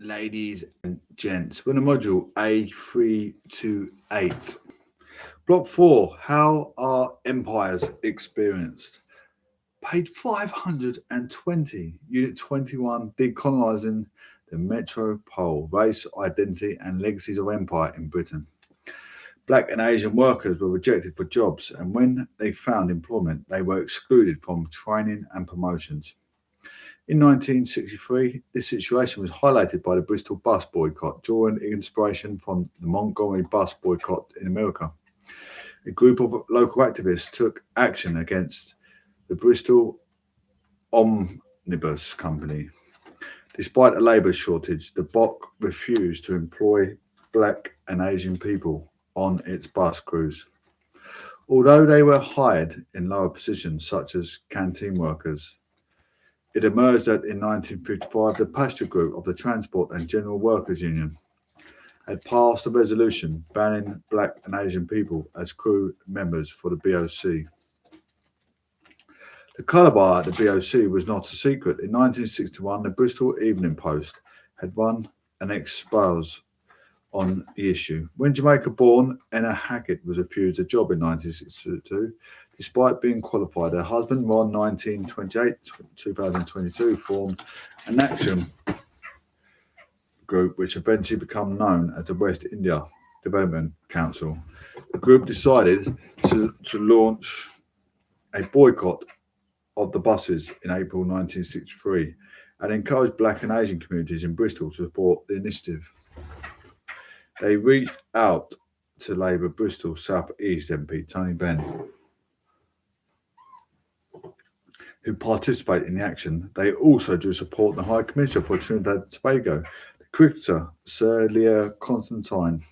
Ladies and gents, we're in the module A328. Block 4, how are empires experienced? Page 520, Unit 21, Decolonising the Metropole, Race, Identity and Legacies of Empire in Britain. Black and Asian workers were rejected for jobs, and when they found employment, they were excluded from training and promotions. In 1963, this situation was highlighted by the Bristol bus boycott, drawing inspiration from the Montgomery bus boycott in America. A group of local activists took action against the Bristol Omnibus Company. Despite a labour shortage, the BOC refused to employ black and Asian people on its bus crews. Although they were hired in lower positions such as canteen workers, it emerged that in 1955 the passenger group of the Transport and General Workers Union had passed a resolution banning black and Asian people as crew members for the BOC. The colour bar at the BOC was not a secret. In 1961, the Bristol Evening Post had run an expose on the issue. When Jamaica-born Enna Hackett was refused a job in 1962, despite being qualified, her husband, Ron, 1928-2022, formed an action group which eventually became known as the West India Development Council. The group decided to launch a boycott of the buses in April 1963 and encouraged black and Asian communities in Bristol to support the initiative. They reached out to Labour Bristol South East MP Tony Benn, who participated in the action. They also drew support from the High Commissioner for Trinidad and Tobago, the cricketer Sir Lear Constantine.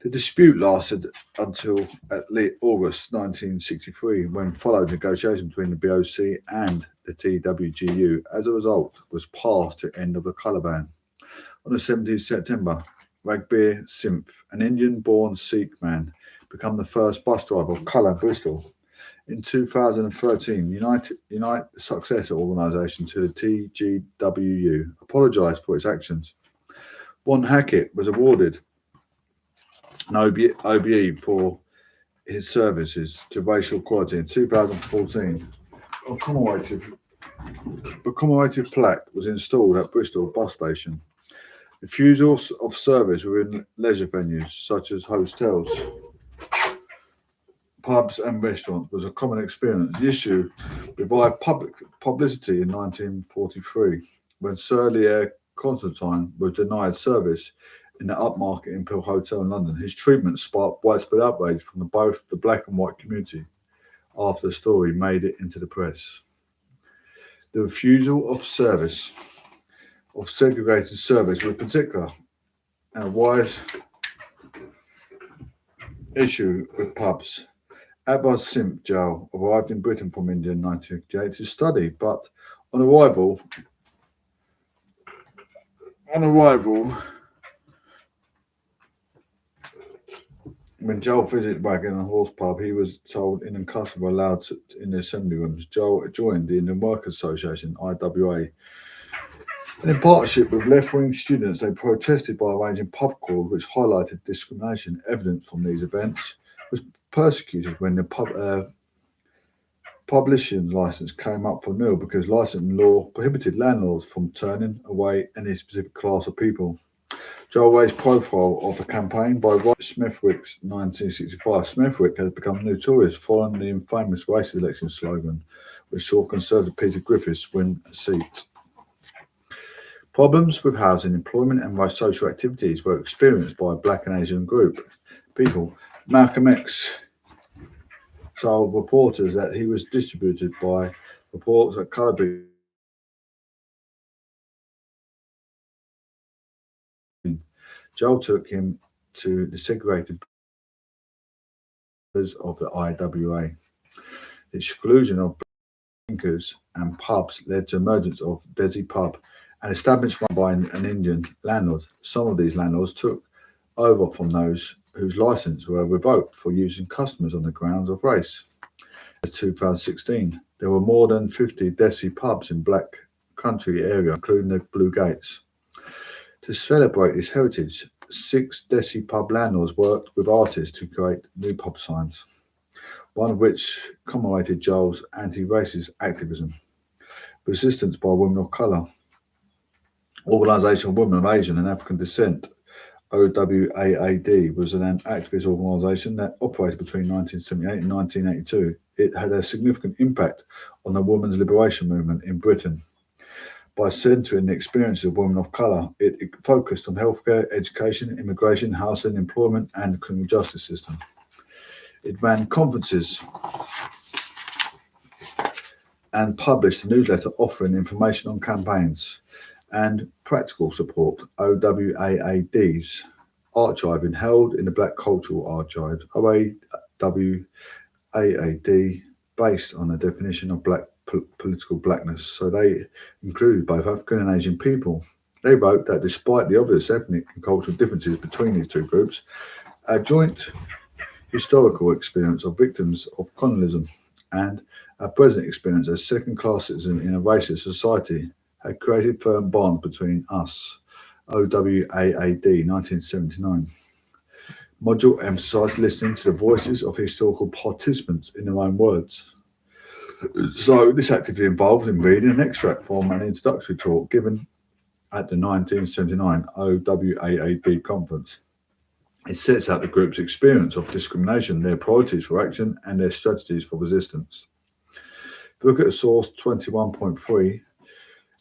The dispute lasted until at late August 1963, when followed negotiations between the BOC and the TWGU. As a result, was passed the end of the colour ban. On the 17th September, Ragbir Simph, an Indian-born Sikh man, became the first bus driver of colour in Bristol. In 2013, Unite the successor organisation to the TGWU, apologised for its actions. Ron Hackett was awarded an OBE for his services to racial equality in 2014. A commemorative plaque was installed at Bristol bus station. Refusal of service within leisure venues such as hotels, pubs and restaurants was a common experience. The issue revived public publicity in 1943 when Sir Lear Constantine was denied service in the upmarket Imperial Hotel in London. His treatment sparked widespread outrage from both the black and white community after the story made it into the press. The refusal of service, of segregated service, was particular and a wide issue with pubs. Abbas Simph Jal arrived in Britain from India in 1958 to study, but on arrival, when Joel visited Wagon and Horse Pub, he was told Indian customers were allowed in the assembly rooms. Joel joined the Indian Workers' Association, IWA, and in partnership with left-wing students, they protested by arranging pub crawls, which highlighted discrimination. Evidence from these events was persecuted when the publishing license came up for renewal because licensing law prohibited landlords from turning away any specific class of people. Joel raised profile of the campaign by writing Smithwick's 1965. Smithwick has become notorious following the infamous race election slogan, which saw Conservative Peter Griffiths win a seat. Problems with housing, employment and social activities were experienced by a black and Asian group people. Malcolm X told reporters that he was distributed by reports that coloured people. Joel took him to the segregated of the IWA. The exclusion of drinkers and pubs led to emergence of Desi Pub, an establishment by an Indian landlord. Some of these landlords took over from those whose licenses were revoked for using customers on the grounds of race. In 2016, there were more than 50 Desi pubs in Black Country area, including the Blue Gates. To celebrate its heritage, 6 pub landlords worked with artists to create new pub signs, one of which commemorated Joel's anti-racist activism. Resistance by Women of Colour, Organisation of Women of Asian and African Descent, OWAAD, was an activist organisation that operated between 1978 and 1982. It had a significant impact on the women's liberation movement in Britain. By centering the experiences of women of colour, it focused on healthcare, education, immigration, housing, employment, and the criminal justice system. It ran conferences and published a newsletter offering information on campaigns and practical support. OWAAD's archiving held in the Black Cultural Archive, OWAAD, based on the definition of black political blackness, so they included both African and Asian people. They wrote that despite the obvious ethnic and cultural differences between these two groups, a joint historical experience of victims of colonialism and our present experience as second-class citizens in a racist society had created firm bond between us. OWAAD, 1979. Module emphasised listening to the voices of historical participants in their own words. So this activity involved in reading an extract from an introductory talk given at the 1979 OWAAD conference. It sets out the group's experience of discrimination, their priorities for action, and their strategies for resistance. If you look at the source 21.3,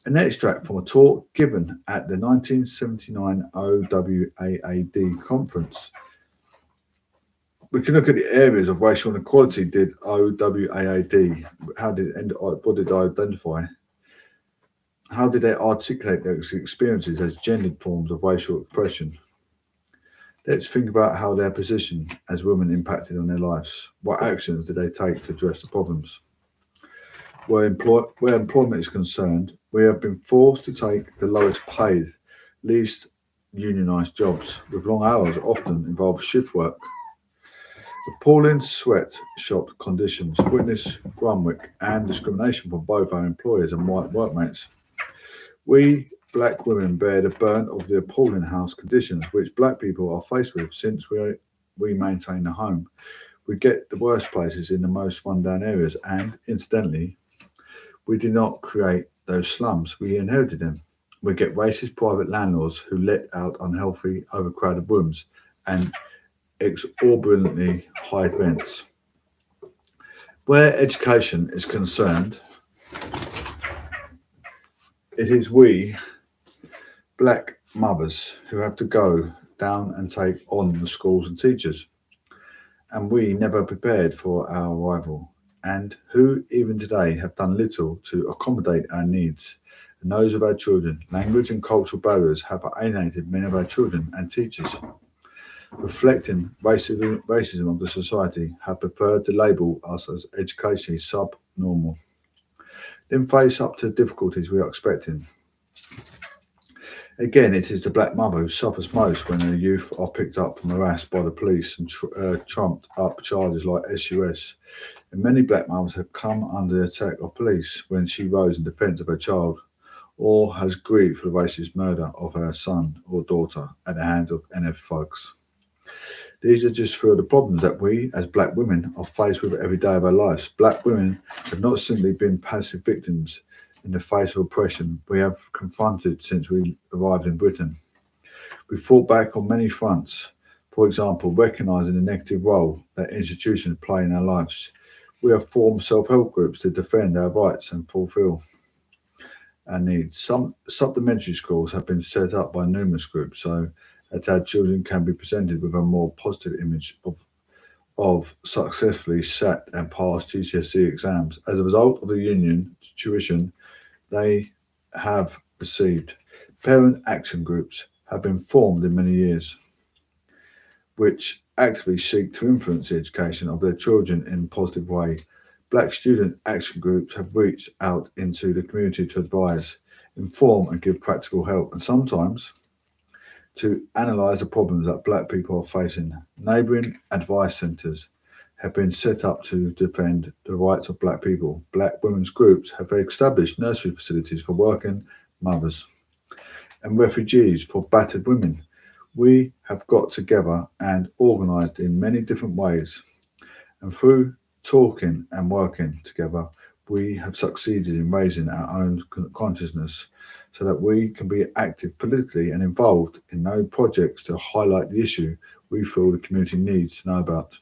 an extract from a talk given at the 1979 OWAAD conference. We can look at the areas of racial inequality. Did OWAAD, what did they identify? How did they articulate their experiences as gendered forms of racial oppression? Let's think about how their position as women impacted on their lives. What actions did they take to address the problems? Where employment is concerned, we have been forced to take the lowest paid, least unionised jobs, with long hours often involve shift work. Appalling sweatshop conditions witness Grunwick and discrimination from both our employers and white workmates. We black women bear the burden of the appalling house conditions which black people are faced with since we maintain a home. We get the worst places in the most rundown areas and, incidentally, we did not create those slums, we inherited them. We get racist private landlords who let out unhealthy, overcrowded rooms and exorbitantly high rents. Where education is concerned, it is we, black mothers, who have to go down and take on the schools and teachers, and we never prepared for our arrival, and who even today have done little to accommodate our needs and those of our children. Language and cultural barriers have alienated many of our children and teachers. Reflecting racism of the society, have preferred to label us as educationally subnormal. Then face up to the difficulties we are expecting. Again, it is the black mother who suffers most when her youth are picked up and harassed by the police and trumped up charges like SUS. And many black mothers have come under the attack of police when she rose in defence of her child, or has grieved for the racist murder of her son or daughter at the hands of NF thugs. These are just few of the problems that we, as black women, are faced with every day of our lives. Black women have not simply been passive victims in the face of oppression we have confronted since we arrived in Britain. We fought back on many fronts, for example, recognising the negative role that institutions play in our lives. We have formed self-help groups to defend our rights and fulfil our needs. Some supplementary schools have been set up by numerous groups so that our children can be presented with a more positive image of successfully sat and passed GCSE exams. As a result of the union tuition they have received, parent action groups have been formed in many years, which actively seek to influence the education of their children in a positive way. Black student action groups have reached out into the community to advise, inform and give practical help, and sometimes to analyse the problems that black people are facing. Neighbouring advice centres have been set up to defend the rights of black people. Black women's groups have established nursery facilities for working mothers. and refugees for battered women. We have got together and organised in many different ways, and through talking and working together, we have succeeded in raising our own consciousness so that we can be active politically and involved in those projects to highlight the issue we feel the community needs to know about.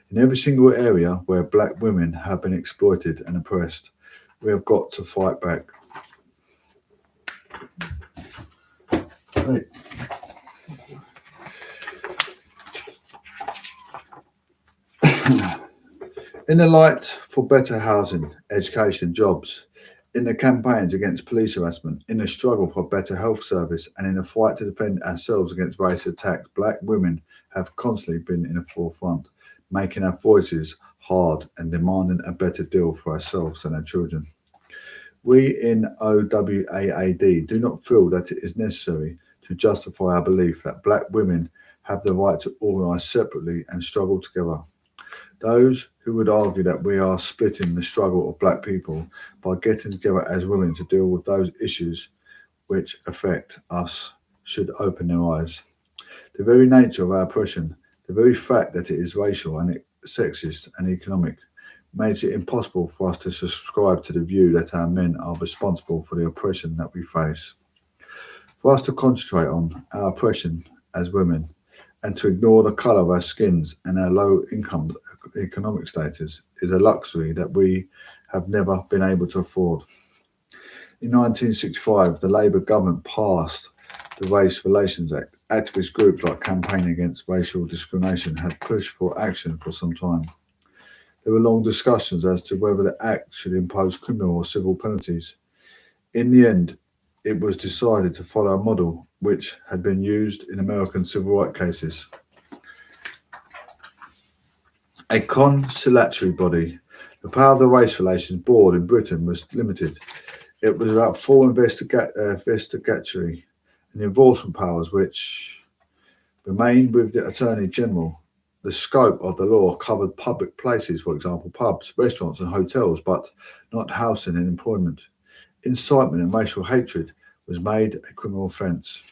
In every single area where black women have been exploited and oppressed, we have got to fight back. Right. In the light for better housing, education, jobs, in the campaigns against police harassment, in the struggle for a better health service, and in the fight to defend ourselves against race attacks, black women have constantly been in the forefront, making our voices hard and demanding a better deal for ourselves and our children. We in OWAAD do not feel that it is necessary to justify our belief that black women have the right to organise separately and struggle together. Those who would argue that we are splitting the struggle of black people by getting together as women to deal with those issues which affect us should open their eyes. The very nature of our oppression, the very fact that it is racial and sexist and economic, makes it impossible for us to subscribe to the view that our men are responsible for the oppression that we face. For us to concentrate on our oppression as women and to ignore the colour of our skins and our low income economic status is a luxury that we have never been able to afford. In 1965, the Labour government passed the Race Relations Act. Activist groups like Campaign Against Racial Discrimination had pushed for action for some time. There were long discussions as to whether the act should impose criminal or civil penalties. In the end, it was decided to follow a model which had been used in American civil rights cases. A conciliatory body. The power of the Race Relations Board in Britain was limited. It was about full investigatory and enforcement powers which remained with the Attorney General. The scope of the law covered public places, for example, pubs, restaurants and hotels, but not housing and employment. Incitement and racial hatred was made a criminal offence.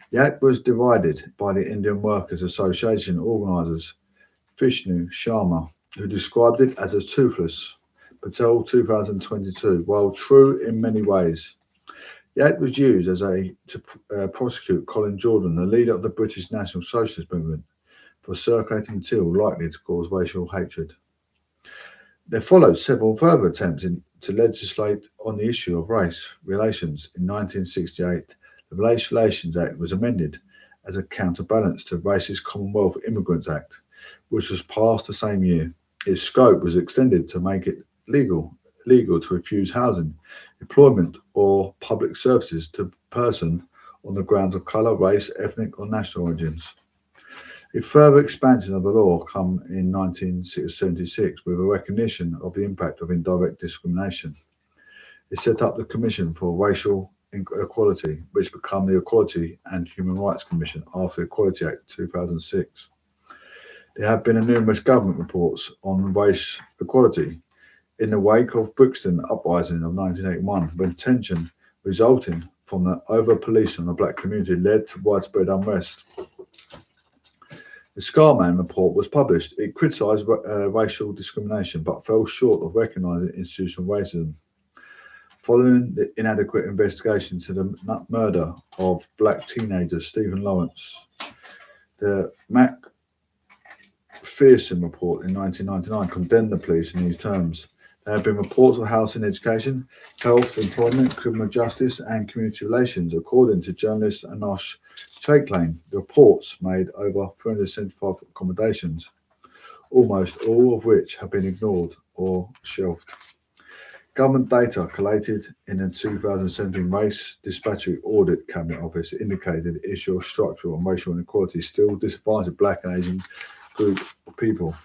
The Act was divided by the Indian Workers Association organisers, Vishnu Sharma, who described it as a toothless. Patel 2022, while true in many ways. The Act was used to prosecute Colin Jordan, the leader of the British National Socialist Movement, for circulating material likely to cause racial hatred. There followed several further attempts to legislate on the issue of race relations. In 1968, the Race Relations Act was amended as a counterbalance to the Racist Commonwealth Immigrants Act, which was passed the same year. Its scope was extended to make it legal to refuse housing, employment, or public services to a person on the grounds of colour, race, ethnic, or national origins. A further expansion of the law came in 1976 with a recognition of the impact of indirect discrimination. It set up the Commission for Racial Equality, which became the Equality and Human Rights Commission after the Equality Act 2006. There have been numerous government reports on race equality. In the wake of Brixton uprising of 1981, when tension resulting from the over-policing of the black community led to widespread unrest. The Scarman report was published. It criticised racial discrimination but fell short of recognising institutional racism. Following the inadequate investigation into the murder of black teenager Stephen Lawrence, the McPherson report in 1999 condemned the police in these terms. There have been reports of housing, education, health, employment, criminal justice, and community relations, according to journalist Anosh Chaiklane. The reports made over 375 accommodations, almost all of which have been ignored or shelved. Government data collated in the 2017 Race Dispatchery Audit Cabinet Office indicated the issue of structural and racial inequality still disadvantages black and Asian group of people.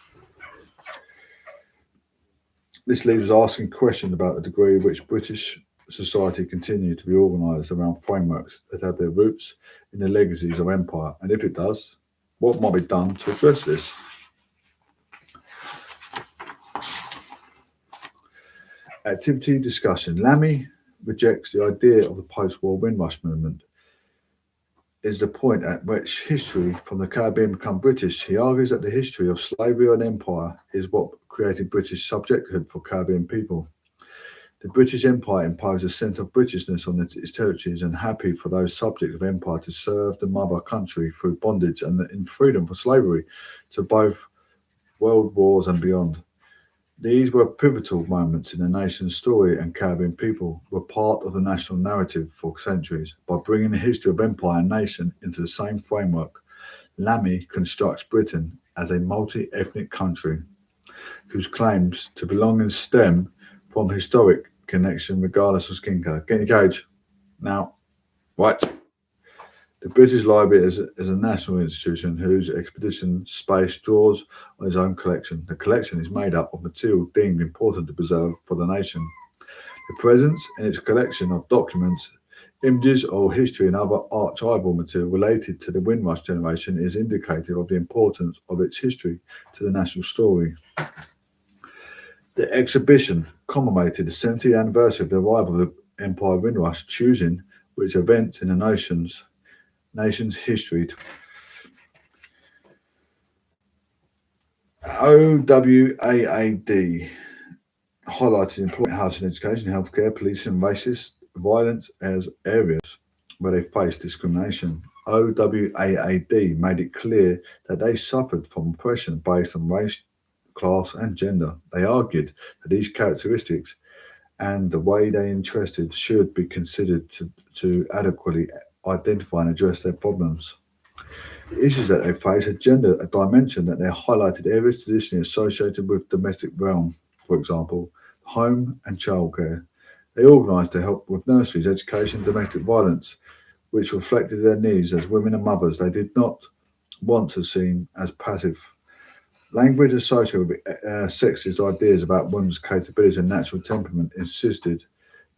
This leaves us asking questions about the degree to which British society continues to be organised around frameworks that have their roots in the legacies of empire, and if it does, what might be done to address this? Activity discussion. Lammy rejects the idea of the post-war Windrush movement. Is the point at which history from the Caribbean become British. He argues that the history of slavery and empire is what created British subjecthood for Caribbean people. The British Empire imposed a sense of Britishness on its territories and happy for those subjects of empire to serve the mother country through bondage and in freedom for slavery to both world wars and beyond. These were pivotal moments in the nation's story, and Caribbean people were part of the national narrative for centuries. By bringing the history of empire and nation into the same framework, Lamy constructs Britain as a multi-ethnic country whose claims to belonging stem from historic connection regardless of skin colour. Get in your cage. Now, right. The British Library is a national institution whose expedition space draws on its own collection. The collection is made up of material deemed important to preserve for the nation. The presence in its collection of documents, images, or history and other archival material related to the Windrush generation is indicative of the importance of its history to the national story. The exhibition commemorated the 70th anniversary of the arrival of the Empire of Windrush, choosing which events in the nation's history. OWAAD highlighted employment, housing, education, healthcare, policing, and racist violence as areas where they faced discrimination. OWAAD made it clear that they suffered from oppression based on race, class, and gender. They argued that these characteristics and the way they interested should be considered to adequately identify and address their problems. The issues that they face a dimension that they highlighted areas traditionally associated with domestic realm, for example, home and childcare. They organised to help with nurseries, education, domestic violence, which reflected their needs as women and mothers they did not want to seem as passive. Language associated with sexist ideas about women's capabilities and natural temperament insisted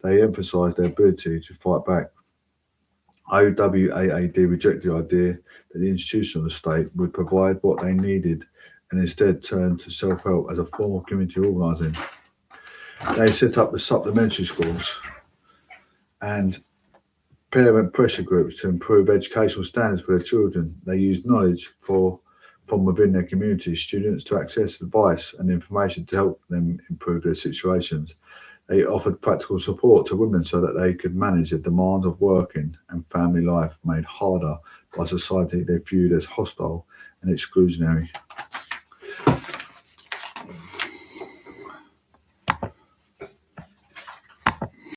they emphasised their ability to fight back. OWAAD rejected the idea that the institution of the state would provide what they needed and instead turned to self-help as a form of community organising. They set up the supplementary schools and parent pressure groups to improve educational standards for their children. They used knowledge from within their community, students to access advice and information to help them improve their situations. They offered practical support to women so that they could manage the demands of working and family life made harder by society they viewed as hostile and exclusionary.